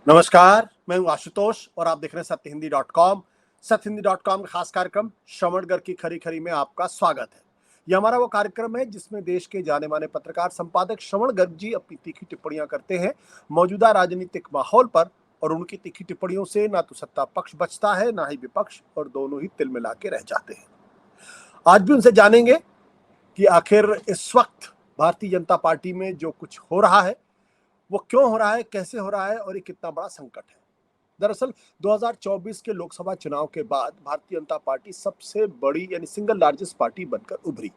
नमस्कार, मैं हूं आशुतोष और आप देख रहे हैं सत्यहिंदी.com। सत्यहिंदी.com का खास कार्यक्रम श्रवणगढ़ की खरी खरी में आपका स्वागत है। यह हमारा वो कार्यक्रम है जिसमें देश के जाने माने पत्रकार संपादक श्रवणगढ़ जी अपनी तीखी टिप्पणियां करते हैं मौजूदा राजनीतिक माहौल पर, और उनकी तीखी टिप्पणियों से ना तो सत्ता पक्ष बचता है ना ही विपक्ष, और दोनों ही तिलमिला के रह जाते हैं। आज भी उनसे जानेंगे कि आखिर इस वक्त भारतीय जनता पार्टी में जो कुछ हो रहा है वो क्यों हो रहा है, कैसे हो रहा है और ये कितना बड़ा संकट है। दरअसल 2024 के लोकसभा चुनाव के बाद भारतीय जनता पार्टी सबसे बड़ी यानी सिंगल लार्जेस्ट पार्टी बनकर उभरी।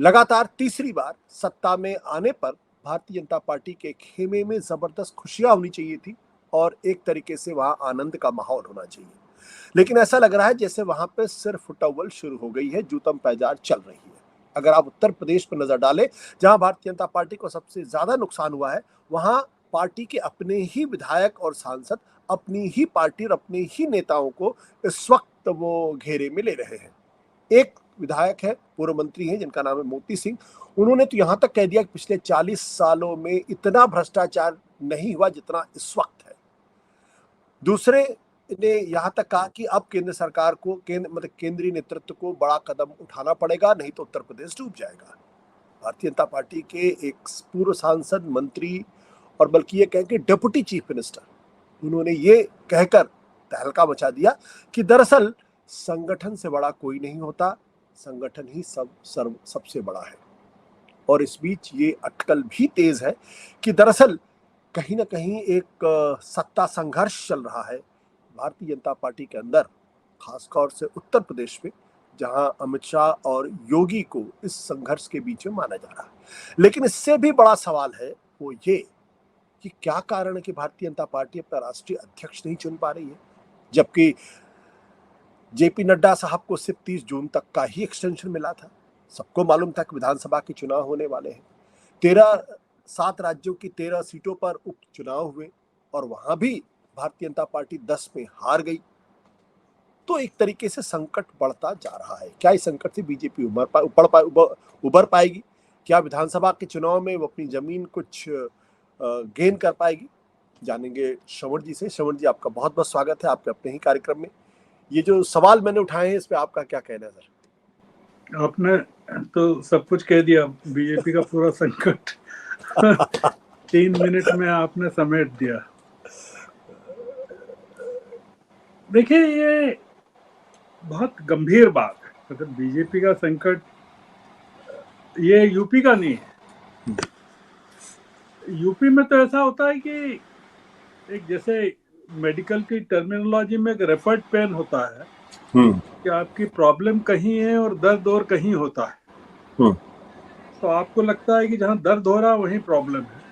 लगातार तीसरी बार सत्ता में आने पर भारतीय जनता पार्टी के खेमे में जबरदस्त खुशियां होनी चाहिए थी और एक तरीके से वहां आनंद का माहौल होना चाहिए, लेकिन ऐसा लग रहा है जैसे वहां पे सिर्फ फुटअव्वल शुरू हो गई है, जूतम पैजार चल रही है। अगर आप उत्तर प्रदेश पर नजर डालें, जहां भारतीय जनता पार्टी को सबसे ज्यादा नुकसान हुआ है, वहां पार्टी के अपने ही विधायक और सांसद अपनी ही पार्टी और अपने ही नेताओं को इस वक्त वो घेरे में ले रहे हैं। एक विधायक है, पूर्व मंत्री हैं, जिनका नाम है मोती सिंह। उन्होंने तो यहां तक कह दिया कि पिछले 40 सालों में इतना भ्रष्टाचार नहीं हुआ जितना इस वक्त है। दूसरे ने यहां तक कहा कि अब केंद्र सरकार को केंद्रीय नेतृत्व को बड़ा कदम उठाना पड़ेगा, नहीं तो उत्तर प्रदेश डूब जाएगा। भारतीय जनता पार्टी के एक पूर्व सांसद, मंत्री और बल्कि ये कहें कि डिप्टी चीफ मिनिस्टर, उन्होंने ये कहकर तहलका मचा दिया कि दरअसल संगठन से बड़ा कोई नहीं होता, संगठन ही सबसे बड़ा है। और इस बीच ये अटकल भी तेज है कि दरअसल कहीं ना कहीं एक सत्ता संघर्ष चल रहा है भारतीय जनता पार्टी के अंदर, खासतौर से उत्तर प्रदेश में, जहां अमित शाह और योगी को इस संघर्ष के बीच में माना जा रहा है। लेकिन इससे भी बड़ा सवाल है वो ये कि क्या कारण है कि भारतीय जनता पार्टी अपना राष्ट्रीय अध्यक्ष नहीं चुन पा रही है, जबकि जेपी नड्डा साहब को सिर्फ 30 जून तक का ही एक्सटेंशन मिला था। सबको मालूम था कि विधानसभा के चुनाव होने वाले हैं। 7 राज्यों की 13 सीटों पर उपचुनाव हुए और वहां भी भारतीय जनता पार्टी 10 में हार गई। तो एक तरीके से संकट बढ़ता जा रहा है। क्या इस संकट से बीजेपी उबर पाएगी? क्या विधानसभा के चुनाव में वो अपनी जमीन कुछ गेन कर पाएगी? जानेंगे श्रवण जी से। श्रवण जी, आपका बहुत बहुत स्वागत है आपके अपने ही कार्यक्रम में। ये जो सवाल मैंने उठाए हैं, इस पे आपका क्या कहना है सर? आपने तो सब कुछ कह दिया, बीजेपी का पूरा संकट 3 मिनट में आपने समेट दिया। देखिए, ये बहुत गंभीर बात है। मतलब बीजेपी का संकट ये यूपी का नहीं है। यूपी में तो ऐसा होता है कि एक जैसे मेडिकल की टर्मिनोलॉजी में एक रेफर्ड पेन होता है कि आपकी प्रॉब्लम कहीं है और दर्द और कहीं होता है। तो आपको लगता है कि जहाँ दर्द हो रहा है वहीं प्रॉब्लम है,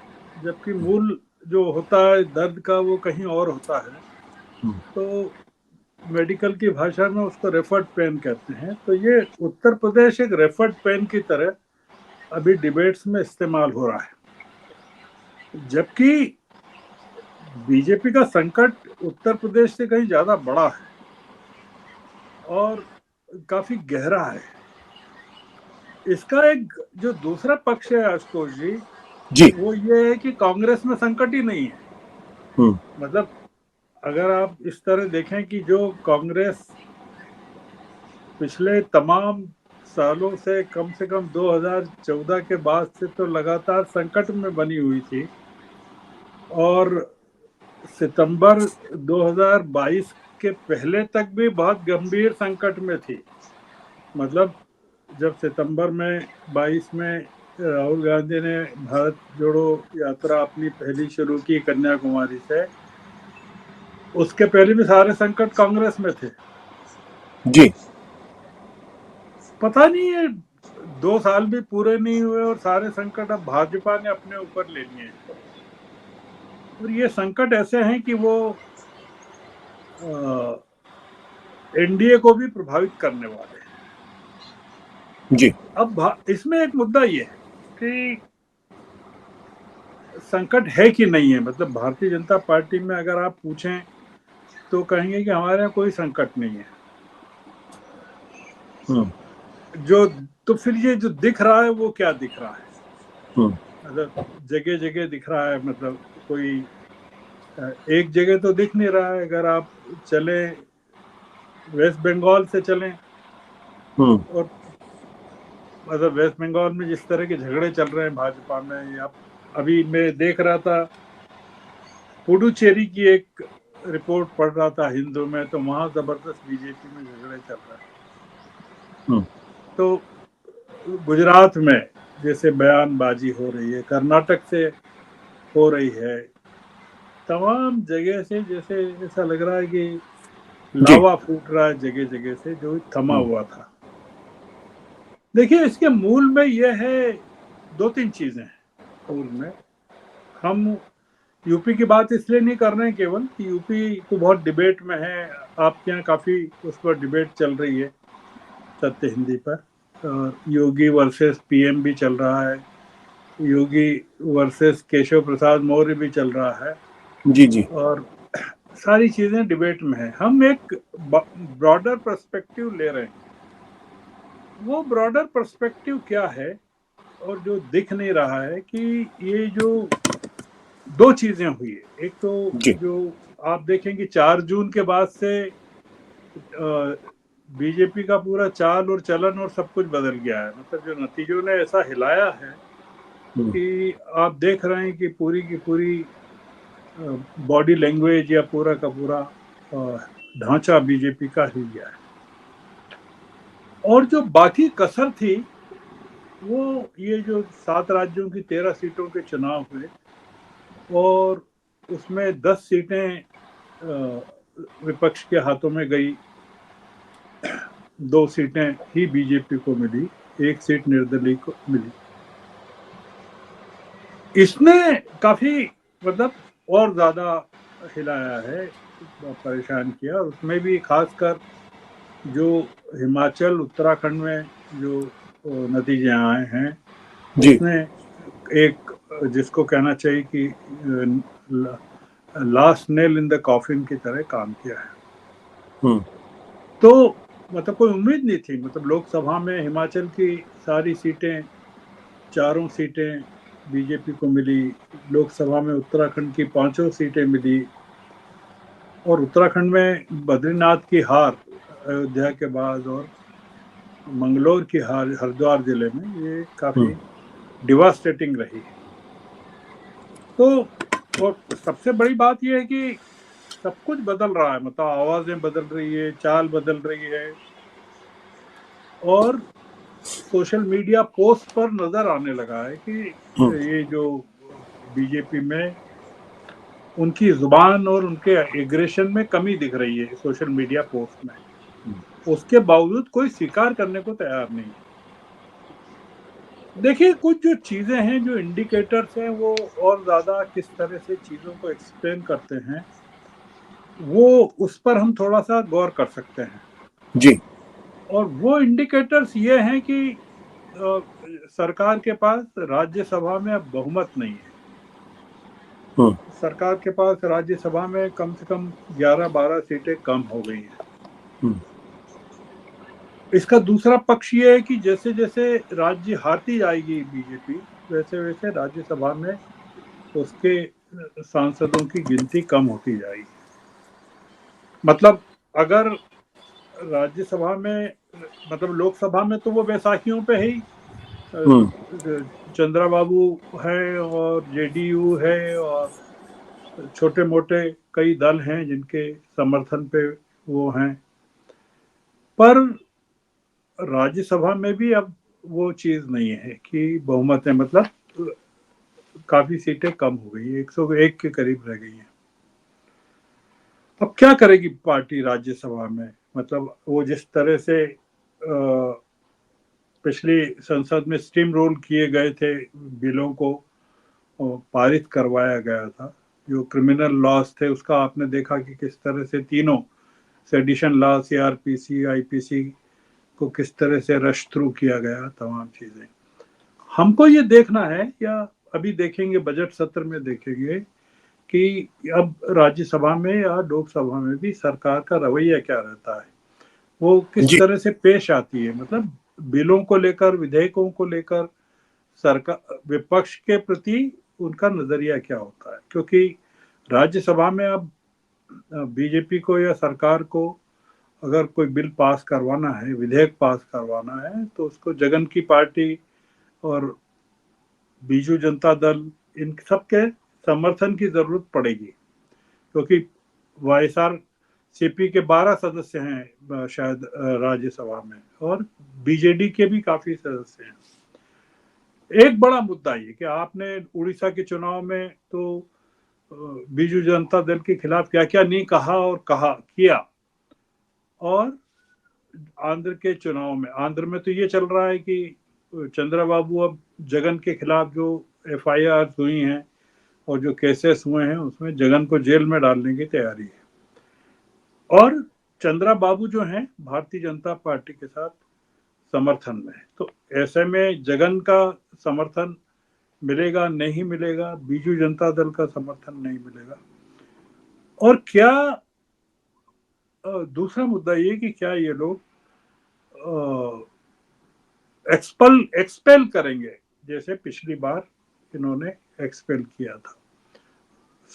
जबकि मूल जो होता है दर्द का वो कहीं और होता है। तो मेडिकल की भाषा में उसको रेफर्ड पेन कहते हैं। तो ये उत्तर प्रदेश एक रेफर्ड पेन की तरह अभी डिबेट्स में इस्तेमाल हो रहा है, जबकि बीजेपी का संकट उत्तर प्रदेश से कहीं ज्यादा बड़ा है और काफी गहरा है। इसका एक जो दूसरा पक्ष है आशुतोष जी, वो ये है कि कांग्रेस में संकट ही नहीं है। मतलब अगर आप इस तरह देखें कि जो कांग्रेस पिछले तमाम सालों से कम 2014 के बाद से तो लगातार संकट में बनी हुई थी, और सितंबर 2022 के पहले तक भी बहुत गंभीर संकट में थी। मतलब जब सितंबर में 22 में राहुल गांधी ने भारत जोड़ो यात्रा अपनी पहली शुरू की कन्याकुमारी से, उसके पहले भी सारे संकट कांग्रेस में थे जी। पता नहीं है 2 साल भी पूरे नहीं हुए और सारे संकट अब भाजपा ने अपने ऊपर ले लिए हैं। और ये संकट ऐसे हैं कि वो एनडीए को भी प्रभावित करने वाले हैं जी। अब इसमें एक मुद्दा ये है कि संकट है कि नहीं है। मतलब भारतीय जनता पार्टी में अगर आप पूछें तो कहेंगे कि हमारे यहाँ कोई संकट नहीं है। जो तो फिर ये जो दिख रहा है वो क्या दिख रहा है? मतलब जगह जगह दिख रहा है। मतलब कोई एक जगह तो दिख नहीं रहा है। अगर आप चले वेस्ट बंगाल से चलें, और मतलब वेस्ट बंगाल में जिस तरह के झगड़े चल रहे हैं भाजपा में, या अभी मैं देख रहा था पुडुचेरी की एक रिपोर्ट पढ़ रहा था हिंदू में, तो वहां जबरदस्त बीजेपी में झगड़े चल रहे हैं। तो गुजरात में जैसे बयानबाजी हो रही है, कर्नाटक से हो रही है, तमाम जगह से जैसे ऐसा लग रहा है कि लावा फूट रहा है जगह जगह से, जो थमा हुआ था। देखिए, इसके मूल में यह है, दो तीन चीजें हैं मूल में। हम यूपी की बात इसलिए नहीं कर रहे हैं केवल कि यूपी तो बहुत डिबेट में है, आपके यहाँ काफी उस पर डिबेट चल रही है सत्य हिंदी पर, और योगी वर्सेस पीएम भी चल रहा है, योगी वर्सेस केशव प्रसाद मौर्य भी चल रहा है। जी और सारी चीजें डिबेट में है। हम एक ब्रॉडर पर्सपेक्टिव ले रहे हैं। वो ब्रॉडर पर्सपेक्टिव क्या है, और जो दिख नहीं रहा है कि ये जो दो चीजें हुई है। एक तो जो आप देखेंगे 4 जून के बाद से बीजेपी का पूरा चाल और चलन और सब कुछ बदल गया है। मतलब जो नतीजों ने ऐसा हिलाया है कि आप देख रहे हैं कि पूरी की पूरी बॉडी लैंग्वेज या पूरा का पूरा ढांचा बीजेपी का हिल गया है। और जो बाकी कसर थी, वो ये जो 7 राज्यों की 13 सीटों के चुनाव हुए, और उसमें 10 सीटें विपक्ष के हाथों में गई, 2 सीटें ही बीजेपी को मिली, 1 सीट निर्दलीय को मिली। इसने काफी मतलब और ज्यादा हिलाया है, परेशान किया। और उसमें भी खासकर जो हिमाचल उत्तराखंड में जो नतीजे आए हैं, उसने एक, जिसको कहना चाहिए कि last nail in the coffin की तरह काम किया है। तो मतलब कोई उम्मीद नहीं थी। मतलब लोकसभा में हिमाचल की सारी सीटें, चारों सीटें बीजेपी को मिली, लोकसभा में उत्तराखंड की 5 सीटें मिली, और उत्तराखंड में बद्रीनाथ की हार अयोध्या के बाद, और मंगलौर की हार हरिद्वार जिले में, ये काफी डिवास्टेटिंग रही। तो और सबसे बड़ी बात यह है कि सब कुछ बदल रहा है। मतलब आवाजें बदल रही है, चाल बदल रही है, और सोशल मीडिया पोस्ट पर नजर आने लगा है कि ये जो बीजेपी में उनकी जुबान और उनके एग्रेशन में कमी दिख रही है सोशल मीडिया पोस्ट में, उसके बावजूद कोई स्वीकार करने को तैयार नहीं है। देखिए, कुछ जो चीजें हैं, जो इंडिकेटर्स हैं, वो और ज्यादा किस तरह से चीजों को एक्सप्लेन करते हैं, वो उस पर हम थोड़ा सा गौर कर सकते हैं जी। और वो इंडिकेटर्स ये हैं कि सरकार के पास राज्यसभा में अब बहुमत नहीं है। सरकार के पास राज्यसभा में कम से कम 11-12 सीटें कम हो गई हैं। इसका दूसरा पक्ष ये है कि जैसे जैसे राज्य हारती जाएगी बीजेपी, वैसे वैसे राज्यसभा में उसके सांसदों की गिनती कम होती जाएगी। मतलब अगर राज्यसभा में, मतलब लोकसभा में तो वो बैसाखियों पे ही चंद्रा बाबू है और जेडीयू है और छोटे मोटे कई दल हैं जिनके समर्थन पे वो हैं, पर राज्यसभा में भी अब वो चीज नहीं है कि बहुमत है। मतलब काफी सीटें कम हो गई, 101 के करीब रह गई हैं। अब क्या करेगी पार्टी राज्यसभा में? मतलब वो जिस तरह से पिछली संसद में स्टीम रोल किए गए थे, बिलों को पारित करवाया गया था, जो क्रिमिनल लॉस थे, उसका आपने देखा कि किस तरह से तीनों सेडिशन लॉ, सीआरपीसी, आईपीसी को किस तरह से रश थ्रू किया गया, तमाम चीजें। हमको ये देखना है, या अभी देखेंगे बजट सत्र में देखेंगे कि अब राज्यसभा में या लोकसभा में भी सरकार का रवैया क्या रहता है, वो किस तरह से पेश आती है। मतलब बिलों को लेकर, विधेयकों को लेकर सरकार, विपक्ष के प्रति उनका नजरिया क्या होता है। क्योंकि राज्यसभा में अब बीजेपी को या सरकार को अगर कोई बिल पास करवाना है, विधेयक पास करवाना है, तो उसको जगन की पार्टी और बीजू जनता दल इन सबके समर्थन की जरूरत पड़ेगी, क्योंकि वाईएसआर सीपी के 12 सदस्य हैं शायद राज्यसभा में, और बीजेडी के भी काफी सदस्य हैं। एक बड़ा मुद्दा ये कि आपने उड़ीसा के चुनाव में तो बीजू जनता दल के खिलाफ क्या क्या नहीं कहा और किया, और आंध्र के चुनाव में, आंध्र में तो ये चल रहा है कि चंद्रबाबू अब जगन के खिलाफ जो एफआईआर हुई हैं और जो केसेस हुए हैं उसमें जगन को जेल में डालने की तैयारी है, और चंद्रबाबू जो हैं भारतीय जनता पार्टी के साथ समर्थन में है। तो ऐसे में जगन का समर्थन मिलेगा नहीं मिलेगा, बीजू जनता दल का समर्थन नहीं मिलेगा। और क्या दूसरा मुद्दा ये कि क्या ये लोग एक्सपेल करेंगे, जैसे पिछली बार इन्होंने एक्सपेल किया था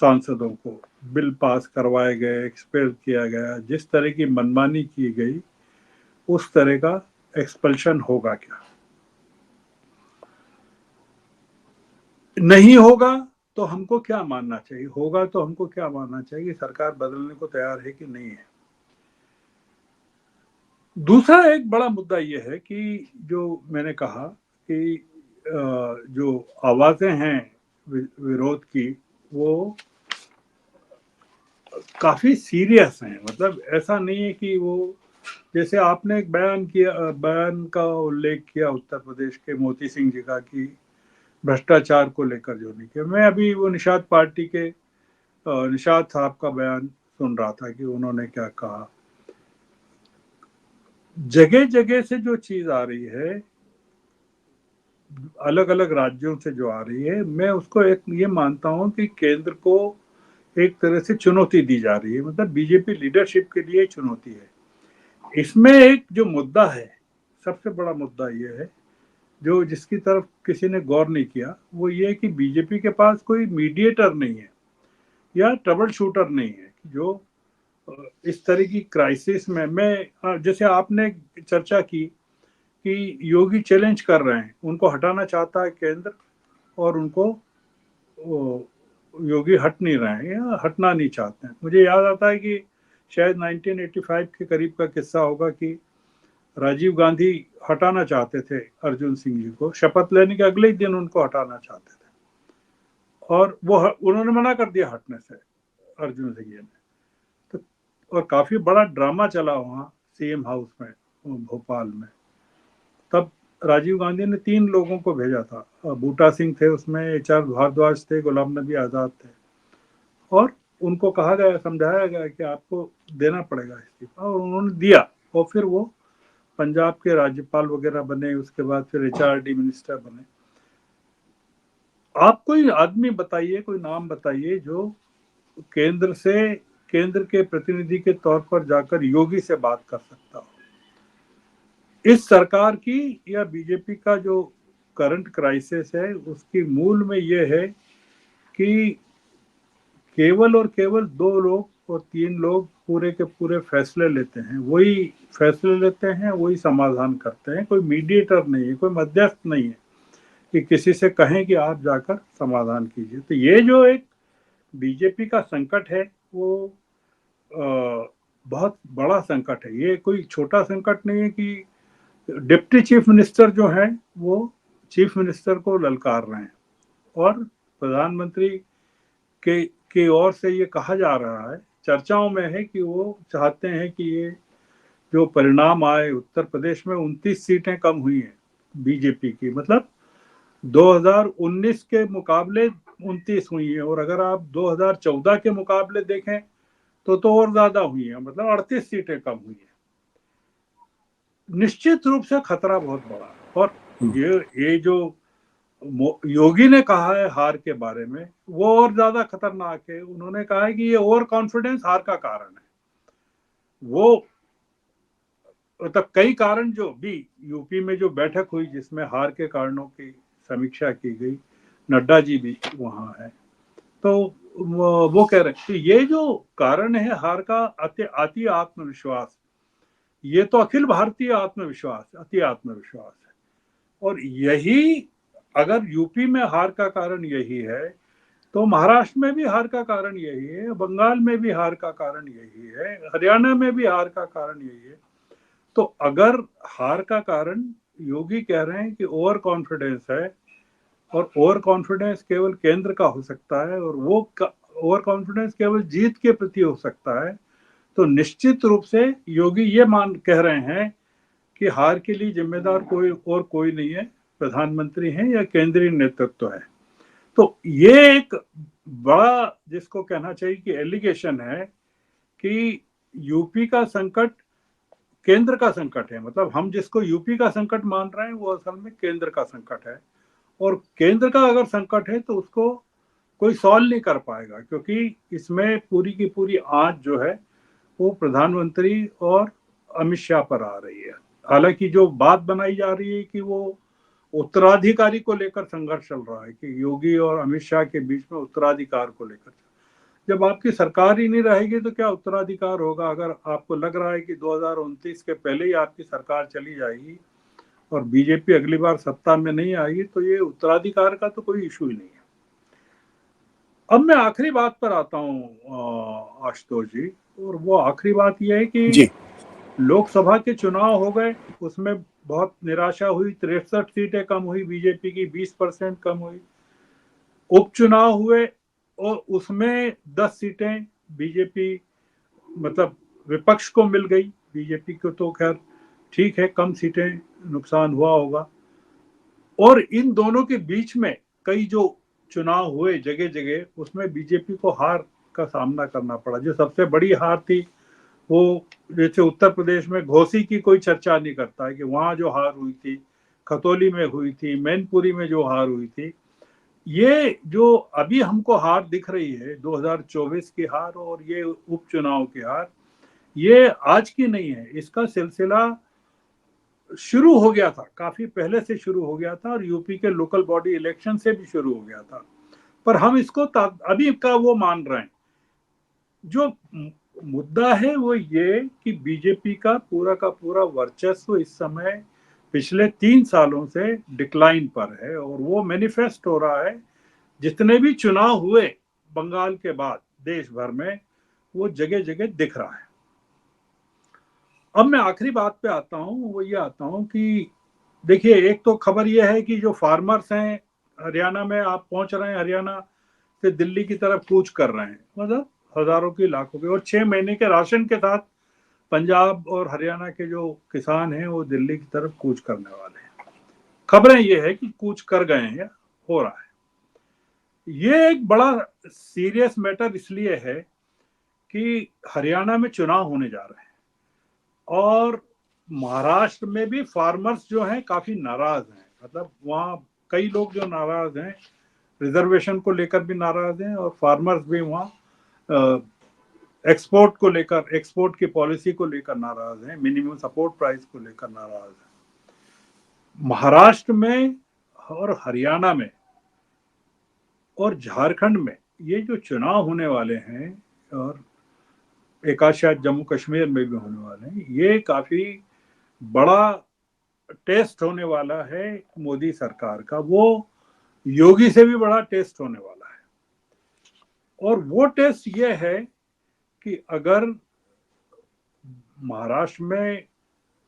सांसदों को, बिल पास करवाए गए, एक्सपेल किया गया, जिस तरह की मनमानी की गई उस तरह का एक्सपेल्शन होगा क्या? नहीं होगा तो हमको क्या मानना चाहिए, होगा तो हमको क्या मानना चाहिए, सरकार बदलने को तैयार है कि नहीं है। दूसरा एक बड़ा मुद्दा यह है कि जो मैंने कहा कि जो आवाजें हैं विरोध की, वो काफी सीरियस हैं। मतलब ऐसा नहीं है कि वो, जैसे आपने एक बयान का उल्लेख किया उत्तर प्रदेश के मोती सिंह जी का, कि भ्रष्टाचार को लेकर जो नहीं किया। मैं अभी वो निषाद पार्टी के निषाद साहब का बयान सुन रहा था कि उन्होंने क्या कहा। जगह जगह से जो चीज आ रही है, अलग अलग राज्यों से जो आ रही है, मैं उसको एक ये मानता हूं कि केंद्र को एक तरह से चुनौती दी जा रही है। मतलब बीजेपी लीडरशिप के लिए चुनौती है। इसमें एक जो मुद्दा है, सबसे बड़ा मुद्दा ये है, जो जिसकी तरफ किसी ने गौर नहीं किया, वो ये है कि बीजेपी के पास कोई मीडिएटर नहीं है या ट्रबल शूटर नहीं है, जो इस तरह की क्राइसिस में, मैं जैसे आपने चर्चा की कि योगी चैलेंज कर रहे हैं, उनको हटाना चाहता है केंद्र, और उनको योगी हट नहीं रहे हैं या हटना नहीं चाहते हैं। मुझे याद आता है कि शायद 1985 के करीब का किस्सा होगा कि राजीव गांधी हटाना चाहते थे अर्जुन सिंह जी को, शपथ लेने के अगले ही दिन उनको हटाना चाहते थे, और वो उन्होंने मना कर दिया हटने से, अर्जुन सिंह जी ने। तो और काफी बड़ा ड्रामा चला वहाँ सीएम हाउस में भोपाल में। तब राजीव गांधी ने 3 लोगों को भेजा था, बूटा सिंह थे उसमें, एचआर भारद्वाज थे, गुलाम नबी आजाद थे, और उनको कहा गया, समझाया गया कि आपको देना पड़ेगा इस्तीफा, और उन्होंने दिया। और फिर वो पंजाब के राज्यपाल वगैरह बने, उसके बाद फिर एचआरडी मिनिस्टर बने। आप कोई आदमी बताइए, कोई नाम बताइए जो केंद्र के प्रतिनिधि के तौर पर जाकर योगी से बात कर सकता हो। इस सरकार की या बीजेपी का जो करंट क्राइसिस है, उसकी मूल में ये है कि केवल और केवल 2 लोग और 3 लोग पूरे के पूरे फैसले लेते हैं, वही फैसले लेते हैं, वही समाधान करते हैं। कोई मीडिएटर नहीं है, कोई मध्यस्थ नहीं है कि किसी से कहें कि आप जाकर समाधान कीजिए। तो ये जो एक बीजेपी का संकट है, वो बहुत बड़ा संकट है। ये कोई छोटा संकट नहीं है कि डिप्टी चीफ मिनिस्टर जो हैं वो चीफ मिनिस्टर को ललकार रहे हैं, और प्रधानमंत्री की ओर से ये कहा जा रहा है, चर्चाओं में है कि वो चाहते हैं कि ये जो परिणाम आए, उत्तर प्रदेश में 29 सीटें कम हुई हैं बीजेपी की, मतलब 2019 के मुकाबले 29 हुई है, और अगर आप 2014 के मुकाबले देखें तो और ज्यादा हुई है, मतलब 38 सीटें कम हुई है। निश्चित रूप से खतरा बहुत बड़ा है। और ये जो योगी ने कहा है हार के बारे में, वो और ज्यादा खतरनाक है। उन्होंने कहा है कि ये ओवर कॉन्फिडेंस हार का कारण है। वो मतलब कई कारण जो भी यूपी में जो बैठक हुई जिसमें हार के कारणों की समीक्षा की गई, नड्डा जी भी वहां है, तो वो कह रहे हैं कि ये जो कारण है हार का, अति आत्मविश्वास, ये तो अखिल भारतीय आत्मविश्वास, अति आत्मविश्वास है। और यही अगर यूपी में हार का कारण यही है, तो महाराष्ट्र में भी हार का कारण यही है, बंगाल में भी हार का कारण यही है, हरियाणा में भी हार का कारण यही है। तो अगर हार का कारण योगी कह रहे हैं कि ओवर कॉन्फिडेंस है, और ओवर कॉन्फिडेंस केवल केंद्र का हो सकता है, और वो ओवर कॉन्फिडेंस केवल जीत के प्रति हो सकता है, तो निश्चित रूप से योगी ये कह रहे हैं कि हार के लिए जिम्मेदार कोई नहीं है, प्रधानमंत्री हैं या केंद्रीय नेतृत्व है। तो ये एक बड़ा, जिसको कहना चाहिए कि एलिगेशन है कि यूपी का संकट केंद्र का संकट है। मतलब हम जिसको यूपी का संकट मान रहे हैं वो असल में केंद्र का संकट है, और केंद्र का अगर संकट है तो उसको कोई सॉल्व नहीं कर पाएगा, क्योंकि इसमें पूरी की पूरी आंच जो है वो प्रधानमंत्री और अमित शाह पर आ रही है। हालांकि जो बात बनाई जा रही है कि वो उत्तराधिकारी को लेकर संघर्ष चल रहा है, कि योगी और अमित शाह के बीच में उत्तराधिकार को लेकर। जब आपकी सरकार ही नहीं रहेगी तो क्या उत्तराधिकार होगा? अगर आपको लग रहा है कि 2029 के पहले ही आपकी सरकार चली जाएगी और बीजेपी अगली बार सत्ता में नहीं आएगी, तो ये उत्तराधिकार का तो कोई इशू ही नहीं है। अब मैं आखिरी बात पर आता हूँ आशुतोष जी, और वो आखिरी बात यह है कि लोकसभा के चुनाव हो गए, उसमें बहुत निराशा हुई, 63 सीटें कम हुई, बीजेपी की 20% कम हुई। उपचुनाव हुए और उसमें 10 सीटें बीजेपी, मतलब विपक्ष को मिल गई। बीजेपी को तो खैर ठीक है, कम सीटें, नुकसान हुआ होगा। और इन दोनों के बीच में कई जो चुनाव हुए जगह जगह, उसमें बीजेपी को हार का सामना करना पड़ा। जो सबसे बड़ी हार थी वो, जैसे उत्तर प्रदेश में घोसी की कोई चर्चा नहीं करता है कि वहां जो हार हुई थी, खतौली में हुई थी, मैनपुरी में जो हार हुई थी, ये जो अभी हमको हार दिख रही है 2024 की हार और ये उपचुनाव की हार, ये आज की नहीं है। इसका सिलसिला शुरू हो गया था, काफी पहले से शुरू हो गया था, और यूपी के लोकल बॉडी इलेक्शन से भी शुरू हो गया था। पर हम इसको अभी का वो मान रहे हैं। जो मुद्दा है वो ये कि बीजेपी का पूरा वर्चस्व इस समय पिछले 3 सालों से डिक्लाइन पर है, और वो मैनिफेस्ट हो रहा है। जितने भी चुनाव हुए बंगाल के बाद देश भर में, वो जगह जगह दिख रहा है। अब मैं आखिरी बात पे आता हूँ, वो ये आता हूँ कि देखिए, एक तो खबर ये है कि जो फार्मर्स हैं हरियाणा में, आप पहुंच रहे हैं, हरियाणा से दिल्ली की तरफ कूच कर रहे हैं, मतलब हजारों की, लाखों के, और 6 महीने के राशन के साथ पंजाब और हरियाणा के जो किसान हैं वो दिल्ली की तरफ कूच करने वाले हैं। खबरें ये है कि कूच कर गए हैं या हो रहा है। ये एक बड़ा सीरियस मैटर इसलिए है कि हरियाणा में चुनाव होने जा रहे हैं, और महाराष्ट्र में भी फार्मर्स जो हैं काफी नाराज हैं। मतलब वहाँ कई लोग जो नाराज हैं, रिजर्वेशन को लेकर भी नाराज हैं, और फार्मर्स भी वहाँ एक्सपोर्ट को लेकर, एक्सपोर्ट की पॉलिसी को लेकर नाराज हैं, मिनिमम सपोर्ट प्राइस को लेकर नाराज हैं। महाराष्ट्र में और हरियाणा में और झारखंड में ये जो चुनाव होने वाले हैं, और एक आध शायद जम्मू कश्मीर में भी होने वाले हैं, ये काफी बड़ा टेस्ट होने वाला है मोदी सरकार का। वो योगी से भी बड़ा टेस्ट होने वाला है। और वो टेस्ट ये है कि अगर महाराष्ट्र में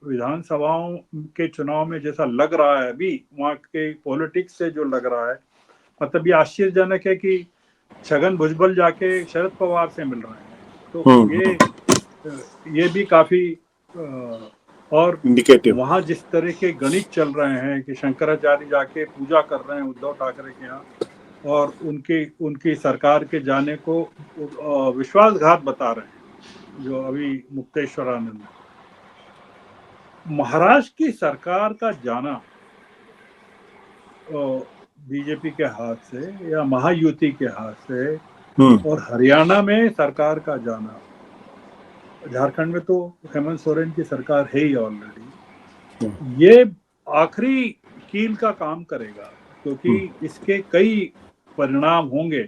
विधानसभाओं के चुनाव में जैसा लग रहा है अभी, वहाँ के पॉलिटिक्स से जो लग रहा है, मतलब ये आश्चर्यजनक है कि छगन भुजबल जाके शरद पवार से मिल रहे हैं, तो ये भी काफी और वहाँ जिस तरह के गणित चल रहे हैं कि शंकराचार्य जाके पूजा कर रहे हैं उद्धव ठाकरे के यहाँ, और उनकी सरकार के जाने को विश्वासघात बता रहे हैं जो अभी मुक्तेश्वर आनंद। महाराष्ट्र की सरकार का जाना बीजेपी के हाथ से या महायुति के हाथ से, और हरियाणा में सरकार का जाना, झारखंड में तो हेमंत सोरेन की सरकार है ही ऑलरेडी, ये आखिरी कील का काम करेगा, क्योंकि इसके कई परिणाम होंगे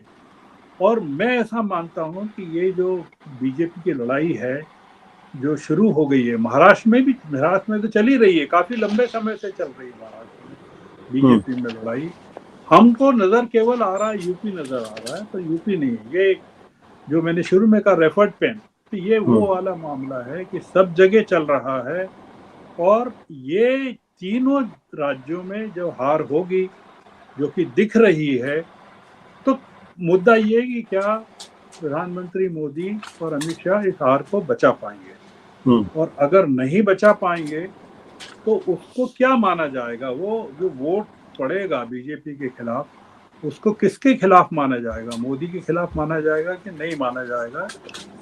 और मैं ऐसा मानता हूं कि ये जो बीजेपी की लड़ाई है जो शुरू हो गई है महाराष्ट्र में तो चल ही रही है, काफी लंबे समय से चल रही है महाराष्ट्र में बीजेपी में लड़ाई। हमको नजर केवल आ रहा है यूपी नजर आ रहा है, पर यूपी नहीं है ये। जो मैंने शुरू में कहा रेफर्ड पेन, तो ये वो वाला मामला है कि सब जगह चल रहा है। और ये तीनों राज्यों में जो हार होगी जो कि दिख रही है, तो मुद्दा ये कि क्या प्रधानमंत्री मोदी और अमित शाह इस हार को बचा पाएंगे, और अगर नहीं बचा पाएंगे तो उसको क्या माना जाएगा। वो जो वोट पड़ेगा बीजेपी के खिलाफ उसको किसके खिलाफ माना जाएगा, मोदी के खिलाफ माना जाएगा कि नहीं माना जाएगा,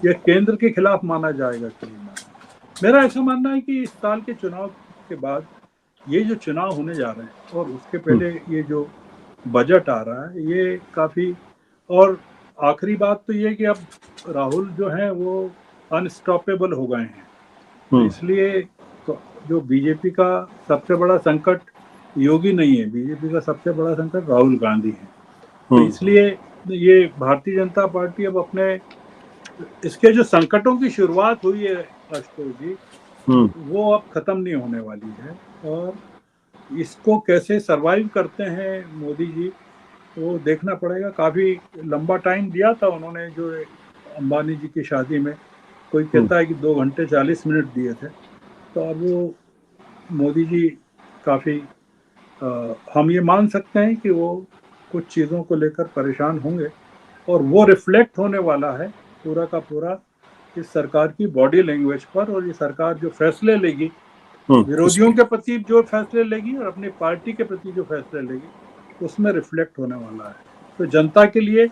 या केंद्र के खिलाफ माना जाएगा कि नहीं माना। मेरा ऐसा मानना है कि इस साल के चुनाव के बाद ये जो चुनाव होने जा रहे हैं और उसके पहले ये जो बजट आ रहा है ये काफी, और आखिरी बात तो ये कि अब राहुल जो है वो अनस्टॉपेबल हो गए हैं, तो इसलिए तो जो बीजेपी का सबसे बड़ा संकट योगी नहीं है, बीजेपी का सबसे बड़ा संकट राहुल गांधी है। तो इसलिए ये भारतीय जनता पार्टी अब अपने इसके जो संकटों की शुरुआत हुई है आशुतोष जी, वो अब खत्म नहीं होने वाली है, और इसको कैसे सरवाइव करते हैं मोदी जी वो देखना पड़ेगा। काफी लंबा टाइम दिया था उन्होंने, जो अंबानी जी की शादी में कोई कहता है कि 2 घंटे 40 मिनट दिए थे, तो अब वो मोदी जी काफी हम ये मान सकते हैं कि वो कुछ चीजों को लेकर परेशान होंगे, और वो रिफ्लेक्ट होने वाला है पूरा का पूरा इस सरकार की बॉडी लैंग्वेज पर। और ये सरकार जो फैसले लेगी, विरोधियों के प्रति जो फैसले लेगी और अपनी पार्टी के प्रति जो फैसले लेगी, उसमें रिफ्लेक्ट होने वाला है। तो जनता के लिए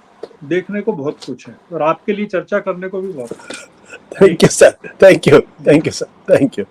देखने को बहुत कुछ है और आपके लिए चर्चा करने को भी बहुत कुछ है। Thank you sir, thank you sir, thank you.